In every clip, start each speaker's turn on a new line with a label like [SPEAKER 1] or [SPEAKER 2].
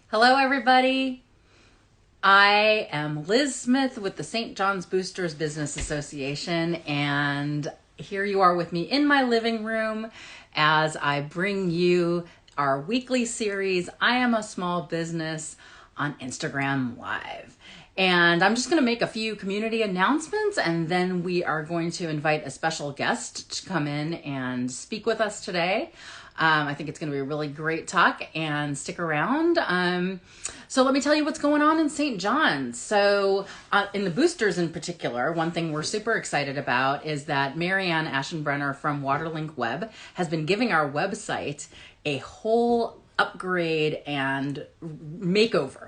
[SPEAKER 1] Hello, everybody. I am Liz Smith with the St. John's Boosters Business Association, and here you are with me in my living room as I bring you our weekly series, I Am a Small Business, on Instagram Live. And I'm just going to make a few community announcements, and then we are going to invite a special guest to come in and speak with us today. I think it's going to be a really great talk, and stick around. So let me tell you what's going on in St. John's. So in the boosters in particular, one thing we're super excited about is that Marianne Aschenbrenner from Waterlink Web has been giving our website a whole upgrade and makeover.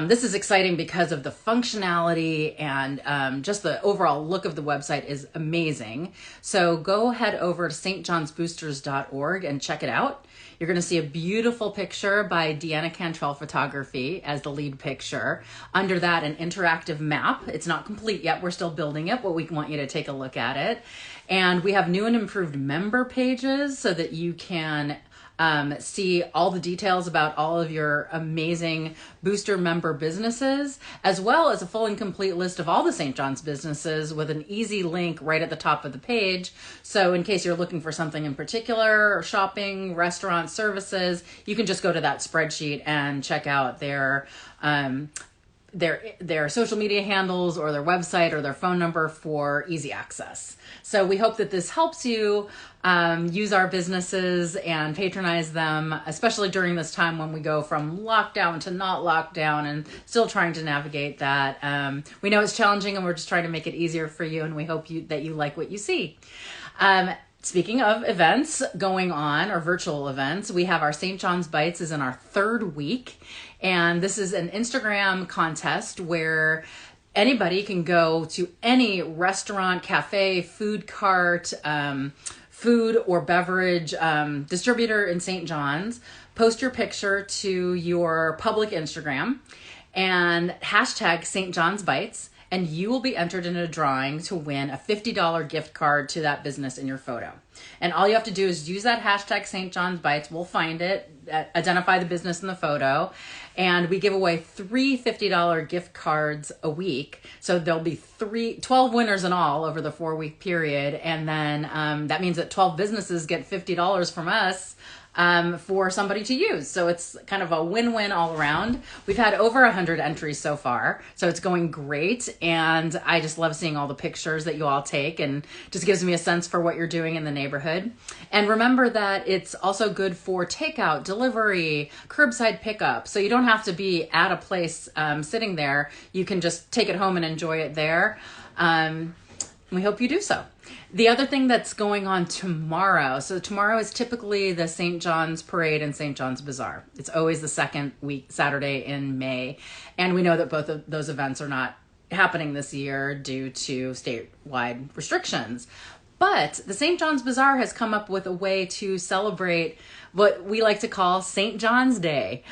[SPEAKER 1] This is exciting because of the functionality and just the overall look of the website is amazing. So go head over to stjohnsboosters.org and check it out. You're going to see a beautiful picture by Deanna Cantrell Photography as the lead picture. Under that, an interactive map. It's not complete yet. We're still building it, but we want you to take a look at it. And we have new and improved member pages so that you can see all the details about all of your amazing booster member businesses, as well as a full and complete list of all the St. John's businesses with an easy link right at the top of the page. So in case you're looking for something in particular, or shopping, restaurant services, you can just go to that spreadsheet and check out their social media handles or their website or their phone number for easy access. So we hope that this helps you use our businesses and patronize them, especially during this time when we go from lockdown to not lockdown and still trying to navigate that. We know it's challenging, and we're just trying to make it easier for you, and we hope that you like what you see. Speaking of events going on, or virtual events, we have our St. John's Bites is in our third week. And this is an Instagram contest where anybody can go to any restaurant, cafe, food cart, food or beverage distributor in St. John's, post your picture to your public Instagram and hashtag St. John's Bites, and you will be entered in a drawing to win a $50 gift card to that business in your photo. And all you have to do is use that hashtag St. John's Bites. We'll find it, identify the business in the photo, and we give away three $50 gift cards a week. So there'll be 12 winners in all over the 4-week period. And then that means that 12 businesses get $50 from us for somebody to use. So it's kind of a win-win all around. We've had over 100 entries so far, so it's going great. And I just love seeing all the pictures that you all take, and just gives me a sense for what you're doing in the neighborhood. And remember that it's also good for takeout, delivery, curbside pickup. So you don't have to be at a place sitting there. You can just take it home and enjoy it there. We hope you do so. The other thing that's going on tomorrow, so tomorrow is typically the St. John's Parade and St. John's Bazaar. It's always the second week, Saturday in May. And we know that both of those events are not happening this year due to statewide restrictions. But the St. John's Bazaar has come up with a way to celebrate what we like to call St. John's Day.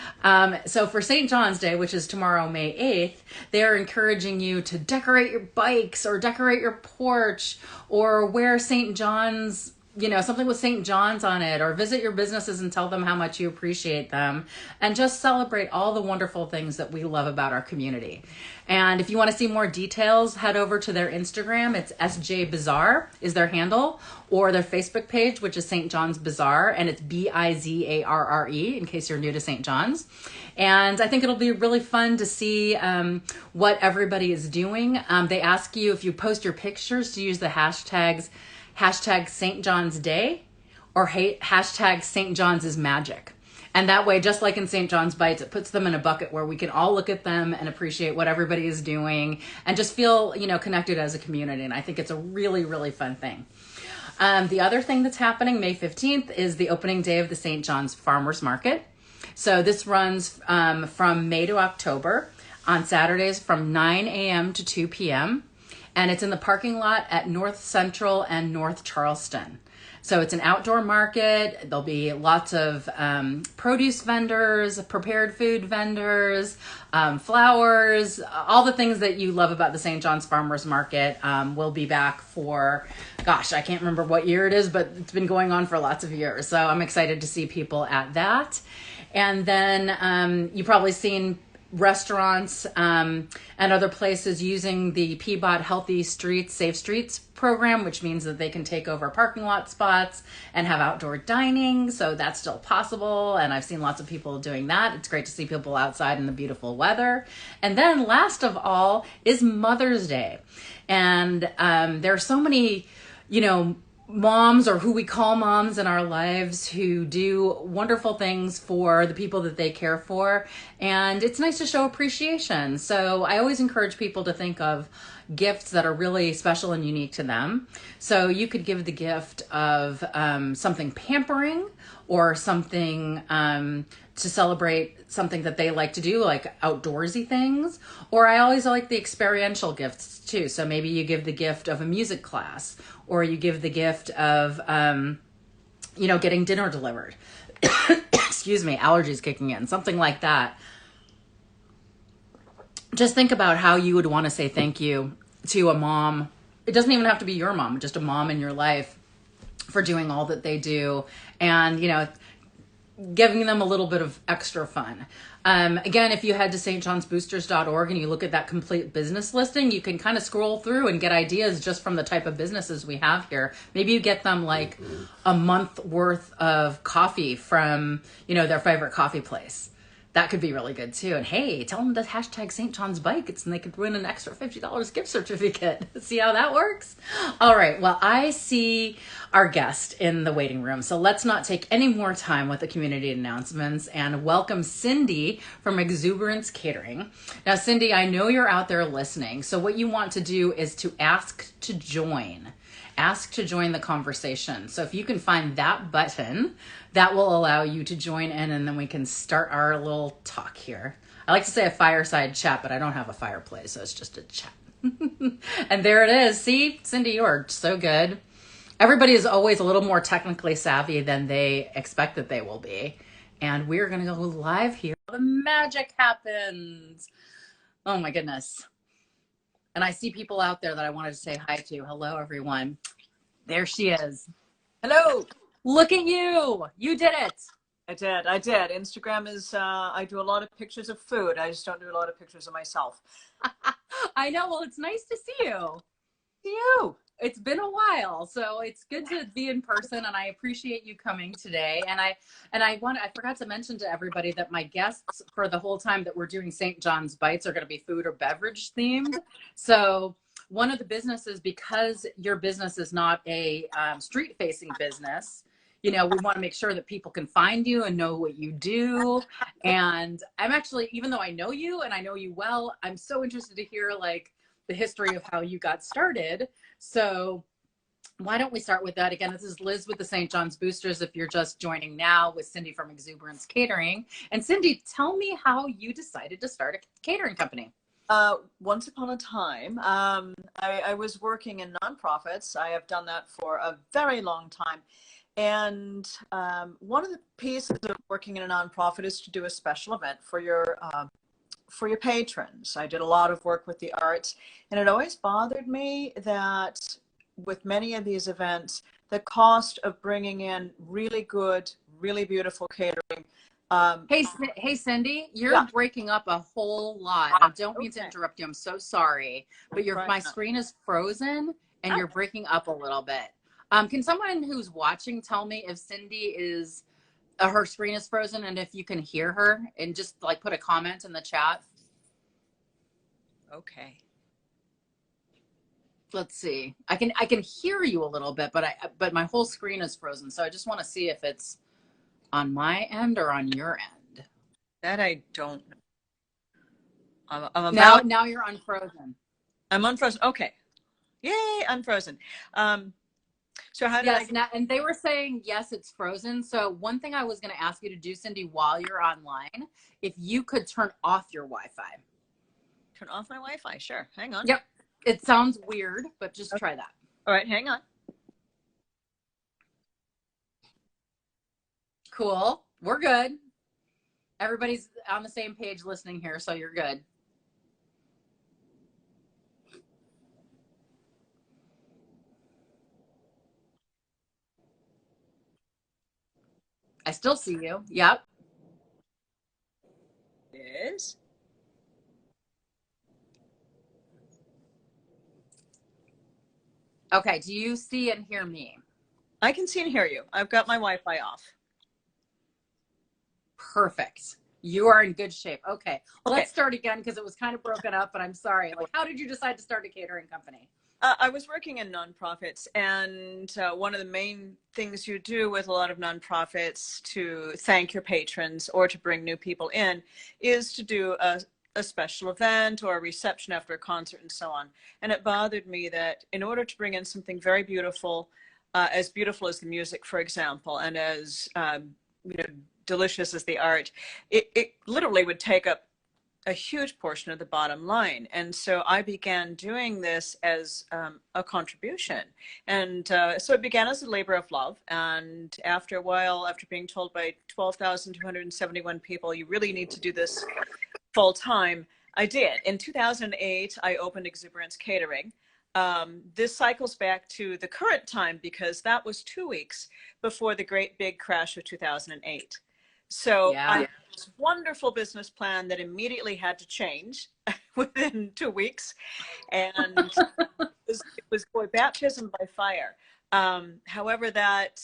[SPEAKER 1] So for St. John's Day, which is tomorrow, May 8th, they're encouraging you to decorate your bikes or decorate your porch or wear St. John's, something with St. John's on it, or visit your businesses and tell them how much you appreciate them, and just celebrate all the wonderful things that we love about our community. And if you want to see more details, head over to their Instagram. It's SJ Bazaar is their handle, or their Facebook page, which is St. John's Bazaar, and it's Bizarre, in case you're new to St. John's. And I think it'll be really fun to see what everybody is doing. They ask you, if you post your pictures, to use the hashtag St. John's Day or hashtag St. John's is magic. And that way, just like in St. John's Bites, it puts them in a bucket where we can all look at them and appreciate what everybody is doing and just feel, connected as a community. And I think it's a really, really fun thing. The other thing that's happening, May 15th, is the opening day of the St. John's Farmers Market. So this runs from May to October on Saturdays from 9 a.m. to 2 p.m. And it's in the parking lot at North Central and North Charleston. So it's an outdoor market. There'll be lots of produce vendors, prepared food vendors, flowers, all the things that you love about the St. John's Farmers Market. Will be back for, gosh, I can't remember what year it is, but it's been going on for lots of years. So I'm excited to see people at that. And then you've probably seen restaurants and other places using the PBOT Healthy Streets, Safe Streets program, which means that they can take over parking lot spots and have outdoor dining. So that's still possible. And I've seen lots of people doing that. It's great to see people outside in the beautiful weather. And then last of all is Mother's Day. And there are so many, moms, or who we call moms in our lives, who do wonderful things for the people that they care for. And it's nice to show appreciation. So I always encourage people to think of gifts that are really special and unique to them. So you could give the gift of something pampering, or something to celebrate something that they like to do, like outdoorsy things. Or I always like the experiential gifts too. So maybe you give the gift of a music class, or you give the gift of, getting dinner delivered. Excuse me, allergies kicking in, something like that. Just think about how you would want to say thank you to a mom. It doesn't even have to be your mom, just a mom in your life, for doing all that they do, and giving them a little bit of extra fun. Again, if you head to stjohnsboosters.org and you look at that complete business listing, you can kind of scroll through and get ideas just from the type of businesses we have here. Maybe you get them like a month worth of coffee from, their favorite coffee place. That could be really good too. And hey, tell them to hashtag St. John's Bikes and they could win an extra $50 gift certificate. See how that works? All right. Well, I see our guest in the waiting room. So let's not take any more time with the community announcements and welcome Cindy from Exuberance Catering. Now, Cindy, I know you're out there listening. So what you want to do is to ask to join. Ask to join the conversation. So if you can find that button, that will allow you to join in, and then we can start our little talk here. I like to say a fireside chat, but I don't have a fireplace, so it's just a chat. And there it is. See, Cindy, you are so good. Everybody is always a little more technically savvy than they expect that they will be. And we're going to go live here. The magic happens. Oh my goodness. And I see people out there that I wanted to say hi to. Hello, everyone. There she is.
[SPEAKER 2] Hello.
[SPEAKER 1] Look at you. You did it.
[SPEAKER 2] I did. Instagram is, I do a lot of pictures of food. I just don't do a lot of pictures of myself.
[SPEAKER 1] I know. Well, it's nice to see you.
[SPEAKER 2] See you.
[SPEAKER 1] It's been a while, so it's good to be in person, and I appreciate you coming today. And I forgot to mention to everybody that my guests for the whole time that we're doing St. John's Bites are going to be food or beverage themed. So one of the businesses, because your business is not a street facing business, we want to make sure that people can find you and know what you do. And I'm actually, even though I know you and I know you well, I'm so interested to hear like the history of how you got started. So why don't we start with that? Again, this is Liz with the St. John's Boosters. If you're just joining now, with Cindy from Exuberance Catering. And Cindy, tell me how you decided to start a catering company.
[SPEAKER 2] Once upon a time, I was working in nonprofits. I have done that for a very long time. And one of the pieces of working in a nonprofit is to do a special event for your patrons. I did a lot of work with the arts, and it always bothered me that with many of these events, the cost of bringing in really good, really beautiful catering.
[SPEAKER 1] Hey, Cindy, you're breaking up a whole lot. I don't mean to interrupt you. I'm so sorry, but my screen is frozen and you're breaking up a little bit. Can someone who's watching tell me if Cindy is her screen is frozen and if you can hear her, and just like put a comment in the chat?
[SPEAKER 2] Okay.
[SPEAKER 1] Let's see. I can hear you a little bit, but my whole screen is frozen. So I just want to see if it's on my end or on your end.
[SPEAKER 2] That I don't know.
[SPEAKER 1] Now you're unfrozen.
[SPEAKER 2] I'm unfrozen. Okay. Yay, unfrozen. So how did
[SPEAKER 1] and they were saying, yes, it's frozen. So one thing I was going to ask you to do, Cindy, while you're online, if you could turn off your Wi-Fi.
[SPEAKER 2] Turn off my Wi-Fi? Sure. Hang on.
[SPEAKER 1] Yep. It sounds weird, but just try that.
[SPEAKER 2] All right. Hang on.
[SPEAKER 1] Cool. We're good. Everybody's on the same page listening here, so you're good. I still see you. Yep.
[SPEAKER 2] Is
[SPEAKER 1] Okay. Do you see and hear me?
[SPEAKER 2] I can see and hear you. I've got my Wi-Fi off.
[SPEAKER 1] Perfect. You are in good shape. Okay.
[SPEAKER 2] Okay.
[SPEAKER 1] Let's start again because it was kind of broken up, but I'm sorry. Like, how did you decide to start a catering company?
[SPEAKER 2] I was working in nonprofits, and one of the main things you do with a lot of nonprofits to thank your patrons or to bring new people in is to do a special event or a reception after a concert and so on. And it bothered me that in order to bring in something very beautiful as the music, for example, and as delicious as the art, it literally would take up a huge portion of the bottom line. And so I began doing this as a contribution. And so it began as a labor of love. And after a while, after being told by 12,271 people, you really need to do this full time, I did. In 2008, I opened Exuberance Catering. This cycles back to the current time because that was 2 weeks before the great big crash of 2008. So I had this wonderful business plan that immediately had to change within 2 weeks. And it was boy, baptism by fire. However, that,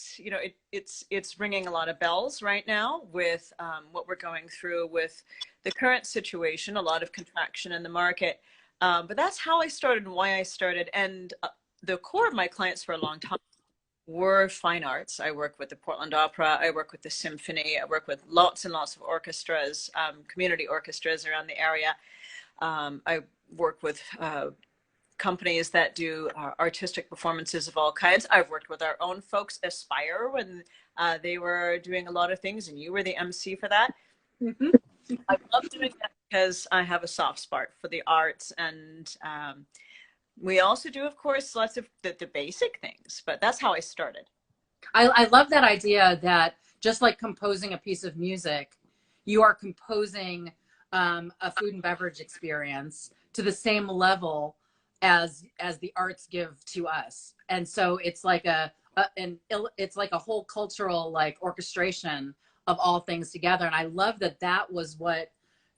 [SPEAKER 2] it's ringing a lot of bells right now with what we're going through with the current situation, a lot of contraction in the market. But that's how I started and why I started. And the core of my clients for a long time were fine arts. I work with the Portland Opera. I work with the Symphony. I work with lots and lots of orchestras, community orchestras around the area. I work with companies that do artistic performances of all kinds. I've worked with our own folks, Aspire, when they were doing a lot of things, and you were the MC for that.
[SPEAKER 1] Mm-hmm.
[SPEAKER 2] I love doing that because I have a soft spot for the arts, and we also do, of course, lots of the basic things, but that's how I started.
[SPEAKER 1] I love that idea that just like composing a piece of music, you are composing a food and beverage experience to the same level as the arts give to us. And so it's like it's like a whole cultural like orchestration of all things together. And I love that that was what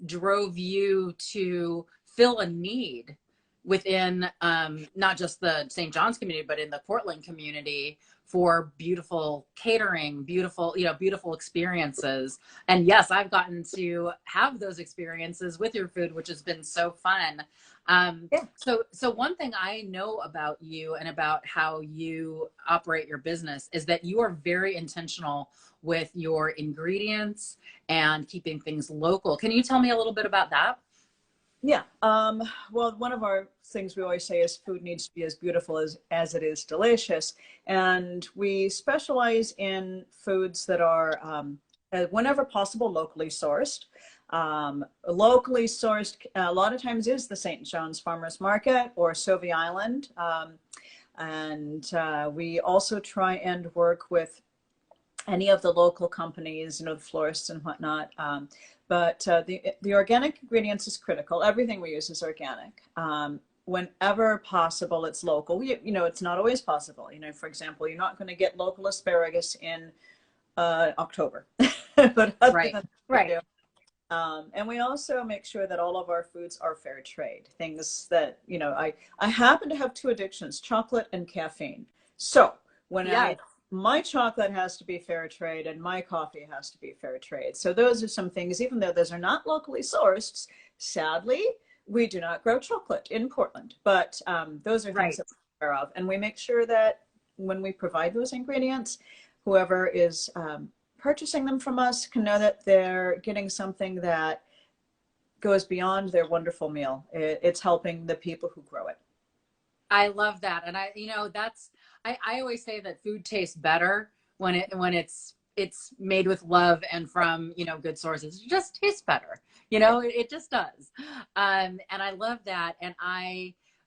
[SPEAKER 1] drove you to fill a need within not just the St. John's community, but in the Portland community for beautiful catering, beautiful experiences. And yes, I've gotten to have those experiences with your food, which has been so fun. So one thing I know about you and about how you operate your business is that you are very intentional with your ingredients and keeping things local. Can you tell me a little bit about that?
[SPEAKER 2] Yeah. Well, one of our things we always say is food needs to be as beautiful as it is delicious. And we specialize in foods that are, whenever possible, locally sourced. Locally sourced, a lot of times is the St. John's Farmers Market or Sauvie Island. And we also try and work with any of the local companies, the florists and whatnot. But the organic ingredients is critical. Everything we use is organic. Whenever possible, it's local. It's not always possible. For example, you're not going to get local asparagus in October. But other than that, we do. And we also make sure that all of our foods are fair trade. Things that, I happen to have two addictions, chocolate and caffeine. So when my chocolate has to be fair trade and my coffee has to be fair trade. So those are some things, even though those are not locally sourced, sadly, we do not grow chocolate in Portland, but those are things that we're aware of. And we make sure that when we provide those ingredients, whoever is purchasing them from us can know that they're getting something that goes beyond their wonderful meal. It's helping the people who grow it.
[SPEAKER 1] I love that. And I always say that food tastes better when it's made with love and from, good sources. It just tastes better. It just does. And I love that. And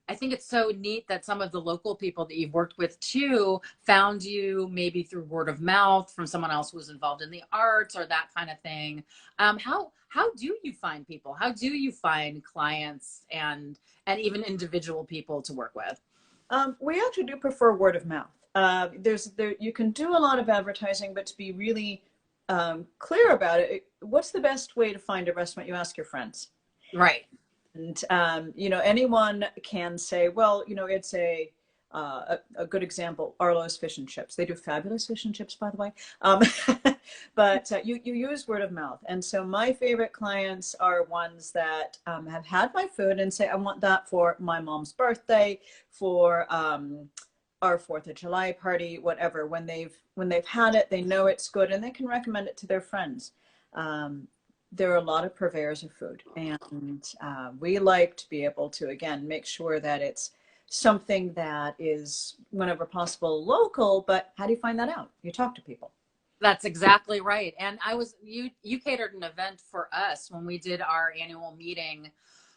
[SPEAKER 1] I think it's so neat that some of the local people that you've worked with too found you maybe through word of mouth from someone else who was involved in the arts or that kind of thing. How do you find people? How do you find clients and even individual people to work with?
[SPEAKER 2] We actually do prefer word of mouth. You can do a lot of advertising, but to be really clear about it, what's the best way to find a restaurant? You ask your friends.
[SPEAKER 1] Right.
[SPEAKER 2] And anyone can say, well, it's a good example, Arlo's Fish and Chips. They do fabulous fish and chips, by the way. But you use word of mouth. And so my favorite clients are ones that have had my food and say, I want that for my mom's birthday, for our 4th of July party, whatever. When they've had it, they know it's good, and they can recommend it to their friends. There are a lot of purveyors of food, and we like to be able to, again, make sure that it's something that is, whenever possible, local. But how do you find that out? You talk to people.
[SPEAKER 1] That's exactly right. And you catered an event for us when we did our annual meeting.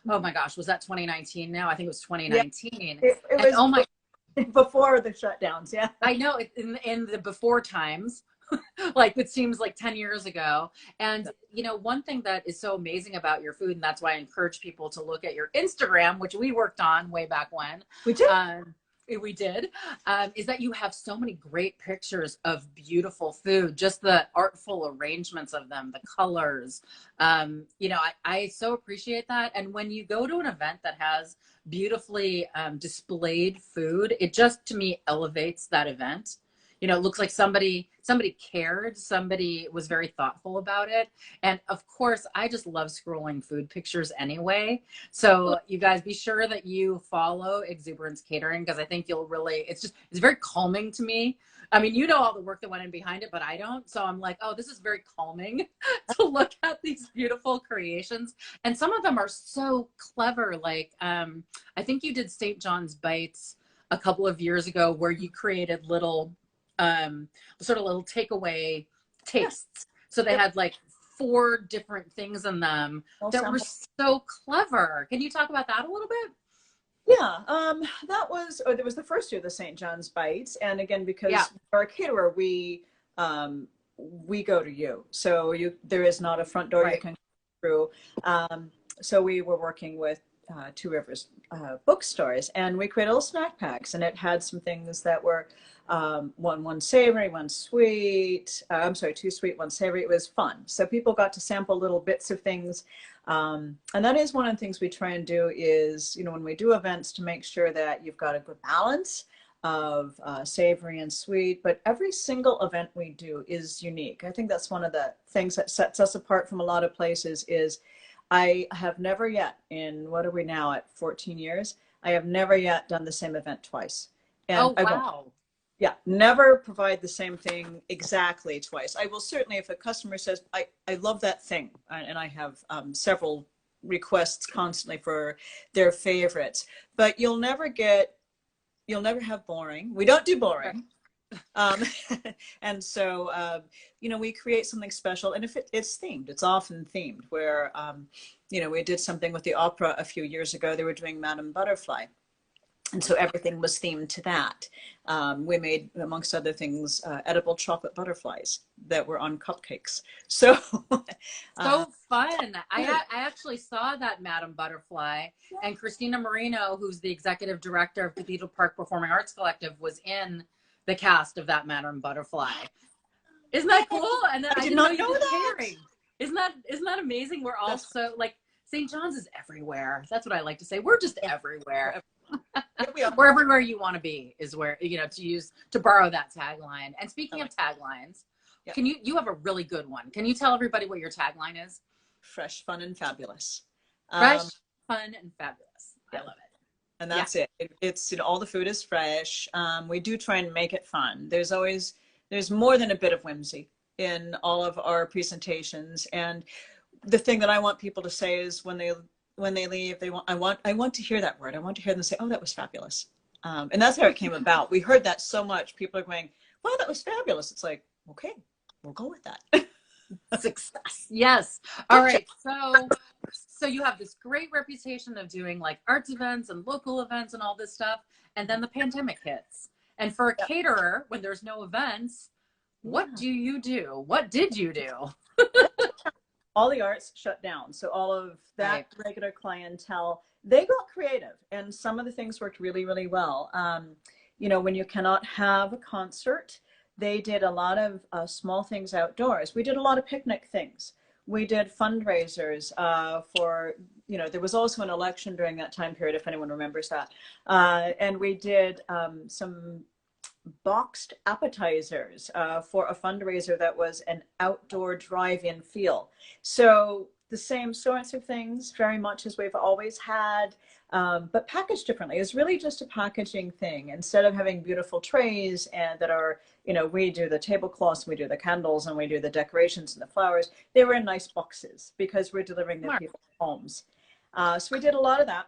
[SPEAKER 1] Oh my gosh, was that 2019 now? I think it was 2019.
[SPEAKER 2] Yeah, it was,
[SPEAKER 1] oh my,
[SPEAKER 2] before the shutdowns. Yeah.
[SPEAKER 1] I know, in the before times. Like it seems like 10 years ago. And one thing that is so amazing about your food, and that's why I encourage people to look at your Instagram, which we worked on way back when. We did, is that you have so many great pictures of beautiful food, just the artful arrangements of them, the colors. I so appreciate that. And when you go to an event that has beautifully displayed food, it just, to me, elevates that event. It looks like somebody cared, somebody was very thoughtful about it. And of course, I just love scrolling food pictures anyway. So you guys be sure that you follow Exuberance Catering, because I think you'll really, it's very calming to me. I mean, all the work that went in behind it, but I don't. So I'm like, oh, this is very calming to look at these beautiful creations. And some of them are so clever. Like, I think you did St. John's Bites a couple of years ago, where you created little sort of little takeaway tastes. So they had like 4 different things in them that were so clever. Can you talk about that a little bit?
[SPEAKER 2] Yeah, there was the first year, the St. John's Bites. And again, because for a caterer, we go to you. So there is not a front door you can go through. So we were working with Two Rivers bookstores, and we created little snack packs, and it had some things that were one savory, one sweet. I'm sorry, 2 sweet, 1 savory. It was fun. So people got to sample little bits of things. And that is one of the things we try and do is, when we do events, to make sure that you've got a good balance of savory and sweet. But every single event we do is unique. I think that's one of the things that sets us apart from a lot of places is I have never yet, in, what are we now at, 14 years? I have never yet done the same event twice. And
[SPEAKER 1] oh, wow.
[SPEAKER 2] Yeah, never provide the same thing exactly twice. I will certainly, if a customer says, I love that thing, and I have several requests constantly for their favorites, but you'll never have boring. We don't do boring. And so, we create something special, and if it's themed, it's often themed, where, we did something with the opera a few years ago. They were doing Madame Butterfly. And so everything was themed to that. We made, amongst other things, edible chocolate butterflies that were on cupcakes. So
[SPEAKER 1] fun. I actually saw that Madame Butterfly, and Christina Marino, who's the executive director of Cathedral Park Performing Arts Collective, was in the cast of that Madame Butterfly. Isn't that cool? And then I did not know that. Catering. Isn't that amazing? We're all so, like, St. John's is everywhere. That's what I like to say. We're just everywhere. Where everywhere you want to be is where, to borrow that tagline. And speaking of taglines, you have a really good one. Can you tell everybody what your tagline is?
[SPEAKER 2] Fresh, fun, and fabulous.
[SPEAKER 1] Fresh, fun, and fabulous. I love it.
[SPEAKER 2] And that's it. It's, all the food is fresh. We do try and make it fun. There's more than a bit of whimsy in all of our presentations. And the thing that I want people to say is when they leave, I want to hear that word. I want to hear them say, oh, that was fabulous. And that's how it came about. We heard that so much. People are going, wow, that was fabulous. It's like, okay, we'll go with that.
[SPEAKER 1] Success. Yes. All right. So you have this great reputation of doing like arts events and local events and all this stuff. And then the pandemic hits. And for a
[SPEAKER 2] Yeah.
[SPEAKER 1] caterer, when there's no events, what
[SPEAKER 2] Yeah.
[SPEAKER 1] do you do? What did you do?
[SPEAKER 2] All the arts shut down. So all of that
[SPEAKER 1] Right.
[SPEAKER 2] regular clientele, they got creative. And some of the things worked really, really well. You know, when you cannot have a concert, they did a lot of small things outdoors. We did a lot of picnic things. We did fundraisers for, you know, there was also an election during that time period, if anyone remembers that. And we did some boxed appetizers for a fundraiser that was an outdoor drive-in feel. So the same sorts of things, very much as we've always had, but packaged differently. It's really just a packaging thing. Instead of having beautiful trays and that are, you know, we do the tablecloths, we do the candles, and we do the decorations and the flowers. They were in nice boxes because we're delivering them to people's homes. So we did a lot of that.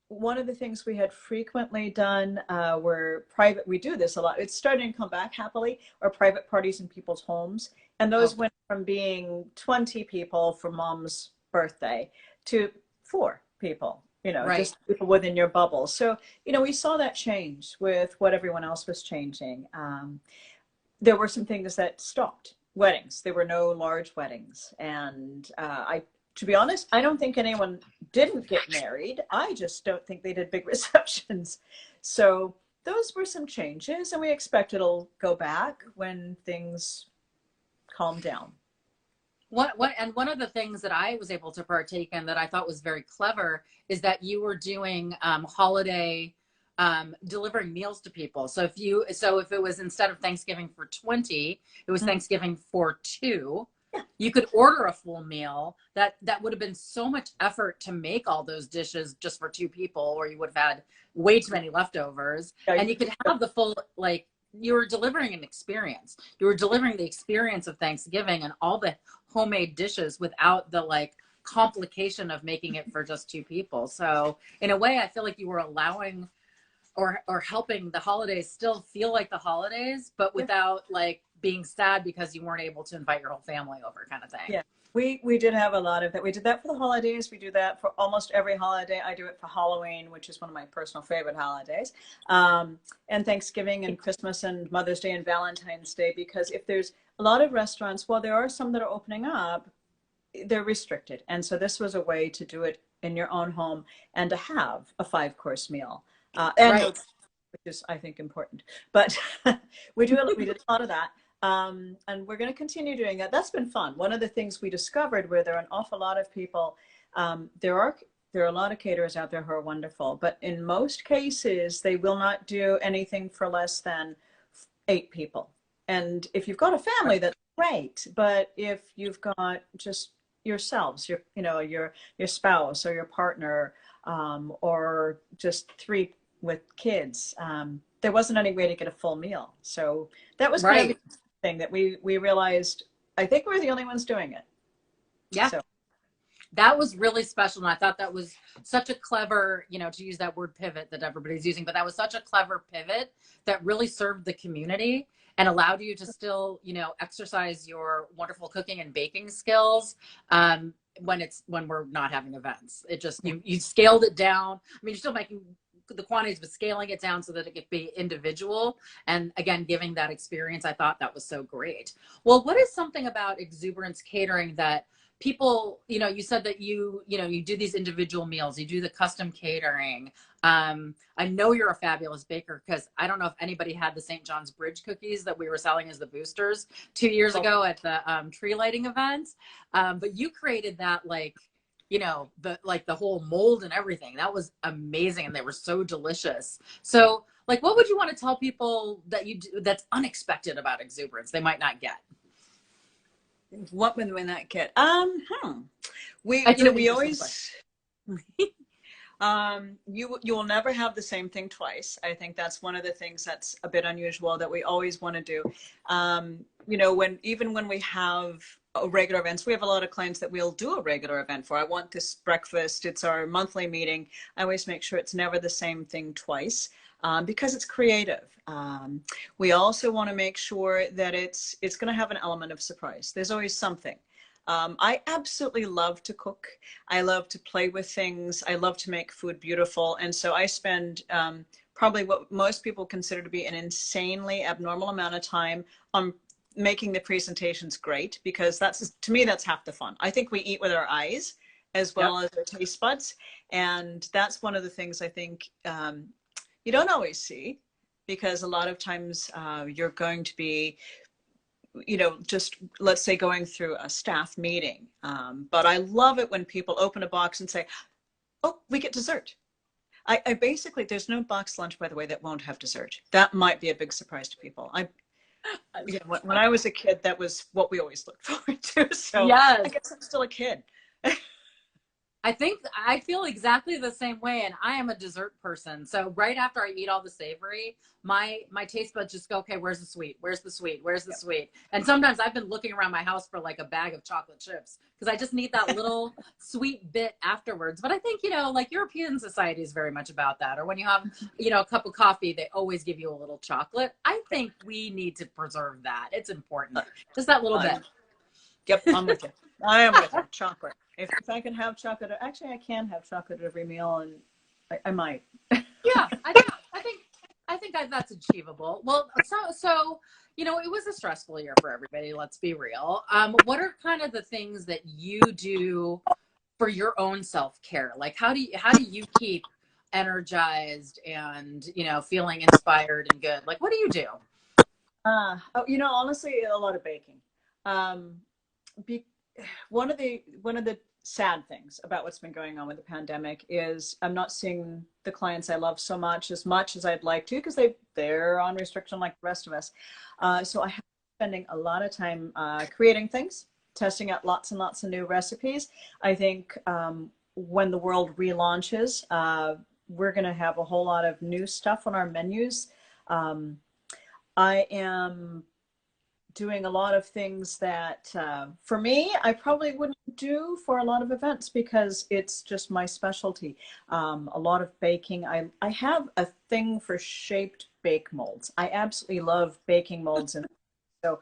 [SPEAKER 2] One of the things we had frequently done were private, we do this a lot, it's starting to come back happily, or private parties in people's homes. And those went from being 20 people for mom's birthday to 4 people, you know,
[SPEAKER 1] Right.
[SPEAKER 2] just people within your bubble. So, you know, we saw that change with what everyone else was changing. There were some things that stopped. Weddings, there were no large weddings. And to be honest, I don't think anyone didn't get married. I just don't think they did big receptions. So those were some changes, and we expect it'll go back when things calm down.
[SPEAKER 1] And one of the things that I was able to partake in that I thought was very clever is that you were doing holiday delivering meals to people. So if it was, instead of Thanksgiving for 20, it was Thanksgiving for 2, you could order a full meal that would have been so much effort to make all those dishes just for 2 people, or you would have had way too many leftovers. And you could have the full, like, you were delivering an experience. You were delivering the experience of Thanksgiving and all the homemade dishes without the like complication of making it for just 2 people. So in a way, I feel like you were allowing or helping the holidays still feel like the holidays, but without like being sad because you weren't able to invite your whole family over, kind of thing.
[SPEAKER 2] Yeah, we did have a lot of that. We did that for the holidays. We do that for almost every holiday. I do it for Halloween, which is one of my personal favorite holidays, and Thanksgiving and Christmas and Mother's Day and Valentine's Day, because if there's a lot of restaurants, well, there are some that are opening up, they're restricted. And so this was a way to do it in your own home and to have a 5-course meal. And
[SPEAKER 1] Right.
[SPEAKER 2] which is, I think, important. But we did a lot of that. And we're going to continue doing that. That's been fun. One of the things we discovered, where there are an awful lot of people, there are a lot of caterers out there who are wonderful, but in most cases, they will not do anything for less than 8 people. And if you've got a family, that's great. But if you've got just yourselves, your spouse or your partner, or just 3 with kids, there wasn't any way to get a full meal. So that was kind of
[SPEAKER 1] Right.
[SPEAKER 2] the thing that we realized. I think we're the only ones doing it.
[SPEAKER 1] Yeah.
[SPEAKER 2] So
[SPEAKER 1] That was really special. And I thought that was such a clever, to use that word pivot that everybody's using, but that was such a clever pivot that really served the community and allowed you to still, exercise your wonderful cooking and baking skills. When we're not having events, it just, you scaled it down. I mean, you're still making the quantities, but scaling it down so that it could be individual. And again, giving that experience, I thought that was so great. Well, what is something about Exuberance Catering that people, you said that you do these individual meals, you do the custom catering. I know you're a fabulous baker, because I don't know if anybody had the St. John's Bridge cookies that we were selling as the boosters 2 years ago at the tree lighting event. But you created that, like, the whole mold and everything. That was amazing. And they were so delicious. So, like, what would you want to tell people that you do that's unexpected about Exuberance they might not get?
[SPEAKER 2] what would win that kit? We
[SPEAKER 1] That's an
[SPEAKER 2] we
[SPEAKER 1] interesting
[SPEAKER 2] always you will never have the same thing twice. I think that's one of the things that's a bit unusual that we always want to do. When we have regular events, we have a lot of clients that we'll do a regular event for. I want this breakfast. It's our monthly meeting. I always make sure it's never the same thing twice. Because it's creative. We also want to make sure that it's going to have an element of surprise. There's always something. I absolutely love to cook. I love to play with things. I love to make food beautiful. And so I spend probably what most people consider to be an insanely abnormal amount of time on making the presentations great, because that's, to me, that's half the fun. I think we eat with our eyes as well as our taste buds. And that's one of the things I think you don't always see, because a lot of times you're going to be, just let's say going through a staff meeting. But I love it when people open a box and say, oh, we get dessert. I basically, there's no box lunch, by the way, that won't have dessert. That might be a big surprise to people. When I was a kid, that was what we always looked forward to. So
[SPEAKER 1] Yes.
[SPEAKER 2] I guess I'm still a kid.
[SPEAKER 1] I think I feel exactly the same way, and I am a dessert person. So right after I eat all the savory, my taste buds just go, okay, where's the sweet? Where's the sweet? Where's the sweet? And sometimes I've been looking around my house for like a bag of chocolate chips because I just need that little sweet bit afterwards. But I think, like European society is very much about that. Or when you have, a cup of coffee, they always give you a little chocolate. I think we need to preserve that. It's important. Just that little bit.
[SPEAKER 2] Yep, I'm with you. I am with you. Chocolate. If I can have chocolate, actually, I can have chocolate at every meal, and I might.
[SPEAKER 1] Yeah, I think that's achievable. Well, so it was a stressful year for everybody. Let's be real. What are kind of the things that you do for your own self-care? Like, how do you keep energized and feeling inspired and good? Like, what do you do?
[SPEAKER 2] Honestly, a lot of baking. Be, one of the sad things about what's been going on with the pandemic is I'm not seeing the clients I love so much as I'd like to, because they're on restriction like the rest of us. So I have been spending a lot of time creating things, testing out lots and lots of new recipes. I think when the world relaunches, we're going to have a whole lot of new stuff on our menus. I am doing a lot of things that for me, I probably wouldn't do for a lot of events because it's just my specialty. A lot of baking. I have a thing for shaped bake molds. I absolutely love baking molds. And so,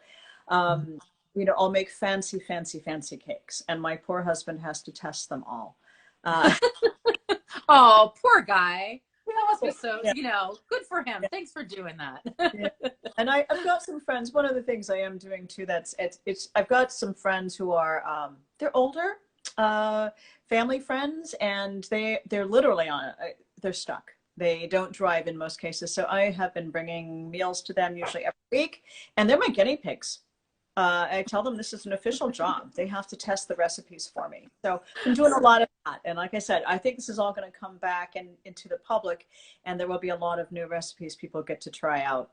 [SPEAKER 2] I'll make fancy cakes, and my poor husband has to test them all.
[SPEAKER 1] Oh, poor guy. That must be so,
[SPEAKER 2] Yeah.
[SPEAKER 1] good for him.
[SPEAKER 2] Yeah.
[SPEAKER 1] Thanks for doing that.
[SPEAKER 2] Yeah. And I've got some friends. One of the things I am doing too, I've got some friends who are they're older, family friends, and they're literally they're stuck. They don't drive in most cases. So I have been bringing meals to them usually every week, and they're my guinea pigs. I tell them this is an official job. They have to test the recipes for me. So I'm doing a lot of that. And like I said, I think this is all going to come back into the public, and there will be a lot of new recipes people get to try out.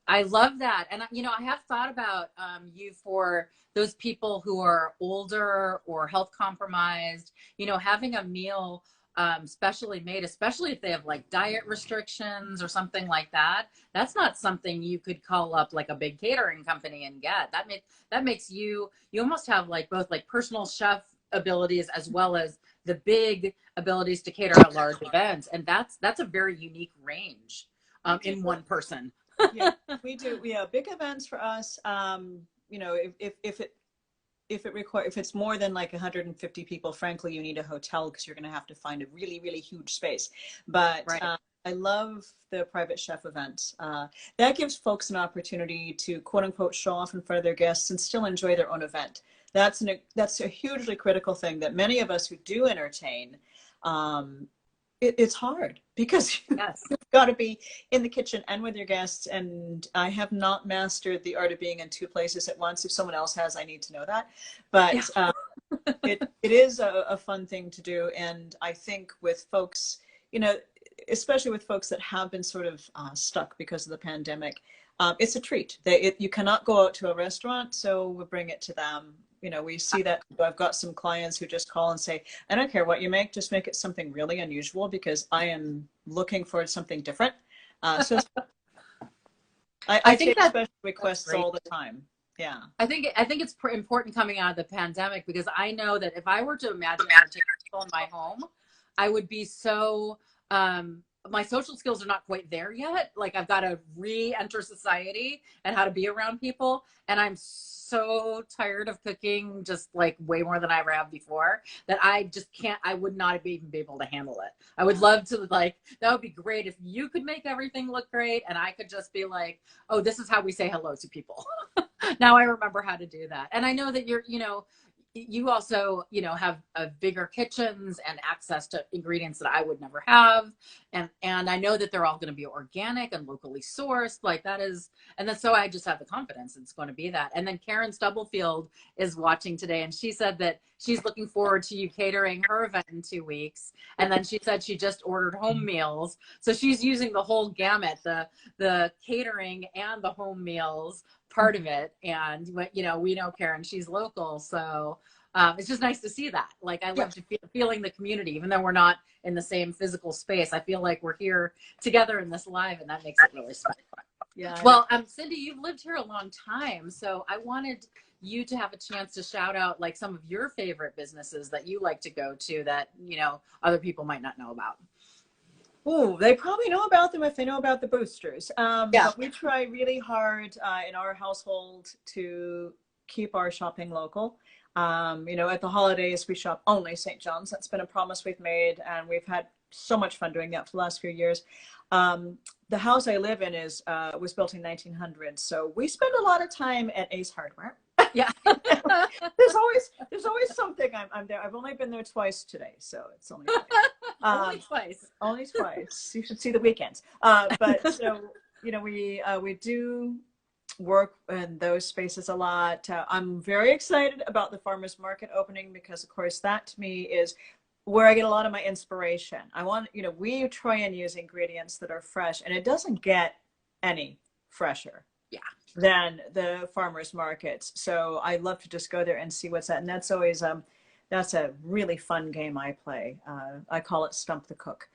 [SPEAKER 1] I love that. And, I have thought about you for those people who are older or health compromised, having a meal specially made, especially if they have like diet restrictions or something like that. That's not something you could call up like a big catering company and get. That makes you almost have like both like personal chef abilities as well as the big abilities to cater at large events. And that's a very unique range in one person.
[SPEAKER 2] Yeah, we do. Yeah, big events for us. If it's more than like 150 people, frankly, you need a hotel because you're going to have to find a really, really huge space. But
[SPEAKER 1] right.
[SPEAKER 2] I love the private chef events. That gives folks an opportunity to quote unquote show off in front of their guests and still enjoy their own event. That's a hugely critical thing that many of us who do entertain, it's hard because you've got to be in the kitchen and with your guests. And I have not mastered the art of being in two places at once. If someone else has, I need to know that. But it is a fun thing to do. And I think with folks, especially with folks that have been sort of stuck because of the pandemic, it's a treat. You cannot go out to a restaurant, so we bring it to them. We see that. I've got some clients who just call and say, I don't care what you make, just make it something really unusual because I am looking for something different. So I take special requests all the time. Yeah.
[SPEAKER 1] I think it's important coming out of the pandemic because I know that if I were to imagine entertaining people in my home, I would be so my social skills are not quite there yet. Like I've got to re-enter society and how to be around people. And I'm so tired of cooking just like way more than I ever have before that I just can't, I would not even be able to handle it. I would love to like, that would be great if you could make everything look great and I could just be like, oh, this is how we say hello to people. Now I remember how to do that. And I know that you're, you also, have bigger kitchens and access to ingredients that I would never have. And I know that they're all going to be organic and locally sourced. Like that is, and then so I just have the confidence it's going to be that. And then Karen Stubblefield is watching today, and she said that she's looking forward to you catering her event in 2 weeks. And then she said she just ordered home meals, so she's using the whole gamut, the catering and the home meals part of it. And we know Karen, she's local, so it's just nice to see that. Like I love to feeling the community, even though we're not in the same physical space. I feel like we're here together in this live, and that makes it really special.
[SPEAKER 2] Yeah.
[SPEAKER 1] Well, Cindy, you've lived here a long time, so I wanted you to have a chance to shout out like some of your favorite businesses that you like to go to that other people might not know about.
[SPEAKER 2] Oh, they probably know about them if they know about the boosters. But we try really hard in our household to keep our shopping local. At the holidays, we shop only St. John's. That's been a promise we've made, and we've had so much fun doing that for the last few years. The house I live in was built in 1900, so we spend a lot of time at Ace Hardware.
[SPEAKER 1] Yeah.
[SPEAKER 2] there's always something. I'm there. I've only been there twice today, so it's only
[SPEAKER 1] only twice.
[SPEAKER 2] Only twice. You should see the weekends. But so we do work in those spaces a lot. I'm very excited about the farmers market opening because, of course, that to me is where I get a lot of my inspiration. We try and use ingredients that are fresh, and it doesn't get any fresher than the farmers markets. So I love to just go there and see what's that. And that's always, that's a really fun game I play. I call it Stump the Cook.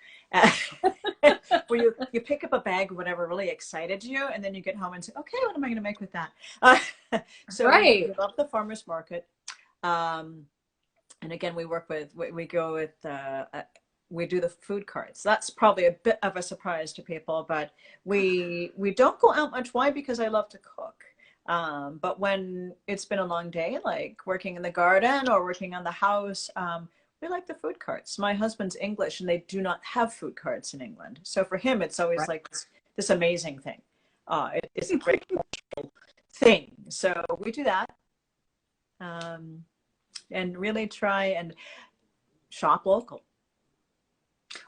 [SPEAKER 2] Where you pick up a bag of whatever really excited you, and then you get home and say, okay, what am I going to make with that? So
[SPEAKER 1] right.
[SPEAKER 2] we love the farmers market. And again, we do the food carts. That's probably a bit of a surprise to people, but we don't go out much. Why? Because I love to cook. But when it's been a long day, like working in the garden or working on the house, we like the food carts. My husband's English, and they do not have food carts in England. So for him, it's always like this amazing thing. It's a great thing. So we do that, and really try and shop local.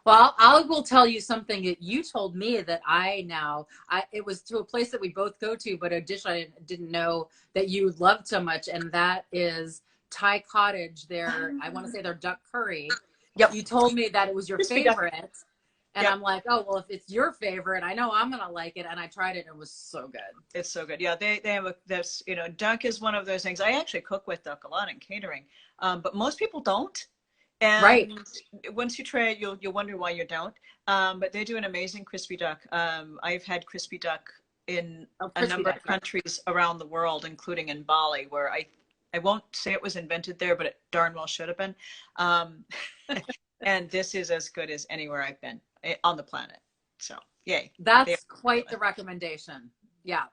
[SPEAKER 1] Well, I will tell you something that you told me that it was to a place that we both go to, but a dish I didn't know that you loved so much, and that is Thai Cottage. I want to say their duck curry.
[SPEAKER 2] Yep.
[SPEAKER 1] You told me that it was your favorite. And
[SPEAKER 2] yep.
[SPEAKER 1] I'm like, oh, well, if it's your favorite, I know I'm going to like it. And I tried it and it was so good.
[SPEAKER 2] It's so good. Yeah, they have duck is one of those things. I actually cook with duck a lot in catering, but most people don't. And once you try it, you'll wonder why you don't. But they do an amazing crispy duck. I've had crispy duck in a number of countries around the world, including in Bali, where I won't say it was invented there, but it darn well should have been. And this is as good as anywhere I've been on the planet. So, yay.
[SPEAKER 1] That's quite the recommendation. Yeah.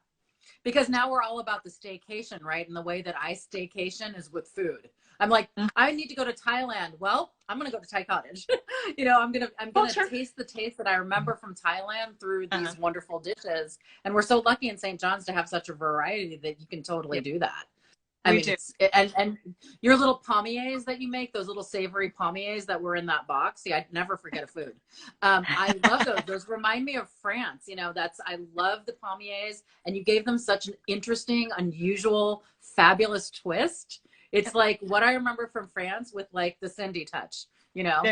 [SPEAKER 1] Because now we're all about the staycation, right? And the way that I staycation is with food. I'm like, I need to go to Thailand. Well, I'm going to go to Thai Cottage. I'm going to taste the taste that I remember from Thailand through these wonderful dishes. And we're so lucky in St. John's to have such a variety that you can totally do that. I mean, and your little pommiers that you make, those little savory pommiers that were in that box. See, I never forget a food. I love those. Those remind me of France. I love the pommiers, and you gave them such an interesting, unusual, fabulous twist. It's like what I remember from France with like the Cindy touch,
[SPEAKER 2] Well,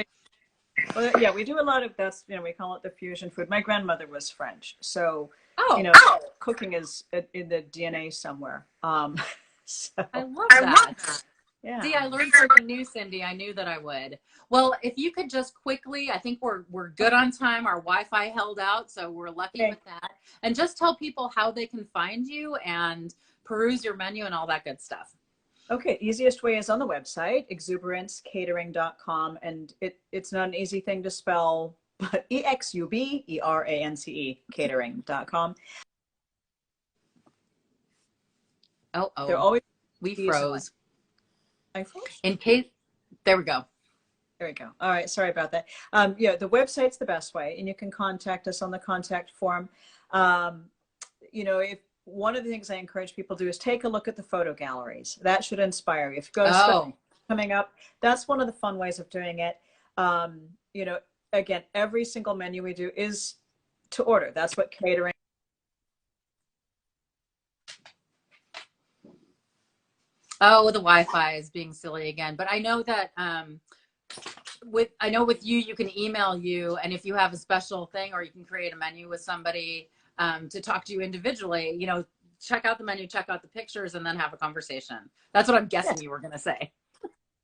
[SPEAKER 2] yeah, we do a lot of that. We call it the fusion food. My grandmother was French, so cooking is in the DNA somewhere. So,
[SPEAKER 1] I love that. Yeah. See, I learned something new, Cindy. I knew that I would. Well, if you could just quickly, I think we're good on time. Our Wi-Fi held out, so we're lucky with that. And just tell people how they can find you and peruse your menu and all that good stuff.
[SPEAKER 2] Okay, easiest way is on the website, exuberancecatering.com, and it's not an easy thing to spell. but EXUBERANCE catering.com. They're
[SPEAKER 1] Oh,
[SPEAKER 2] always
[SPEAKER 1] we
[SPEAKER 2] seasonally.
[SPEAKER 1] froze.
[SPEAKER 2] I froze?
[SPEAKER 1] In case, there we go.
[SPEAKER 2] There we go. All right. Sorry about that. Yeah, the website's the best way, and you can contact us on the contact form. If one of the things I encourage people to do is take a look at the photo galleries. That should inspire you. If you've got a special coming up, that's one of the fun ways of doing it. Again, every single menu we do is to order. That's what catering.
[SPEAKER 1] Oh, the Wi-Fi is being silly again. But I know that with you, you can email you, and if you have a special thing, or you can create a menu with somebody to talk to you individually, check out the menu, check out the pictures, and then have a conversation. That's what I'm guessing you were going to say.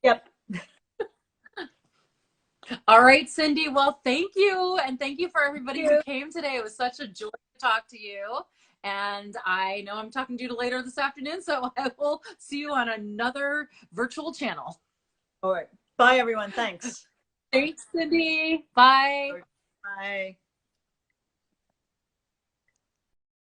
[SPEAKER 2] Yep.
[SPEAKER 1] All right, Cindy. Well, thank you. And thank you for everybody who came today. It was such a joy to talk to you. And I know I'm talking to you later this afternoon, so I will see you on another virtual channel.
[SPEAKER 2] All right. Bye, everyone. Thanks.
[SPEAKER 1] Thanks, Cindy. Bye.
[SPEAKER 2] Bye.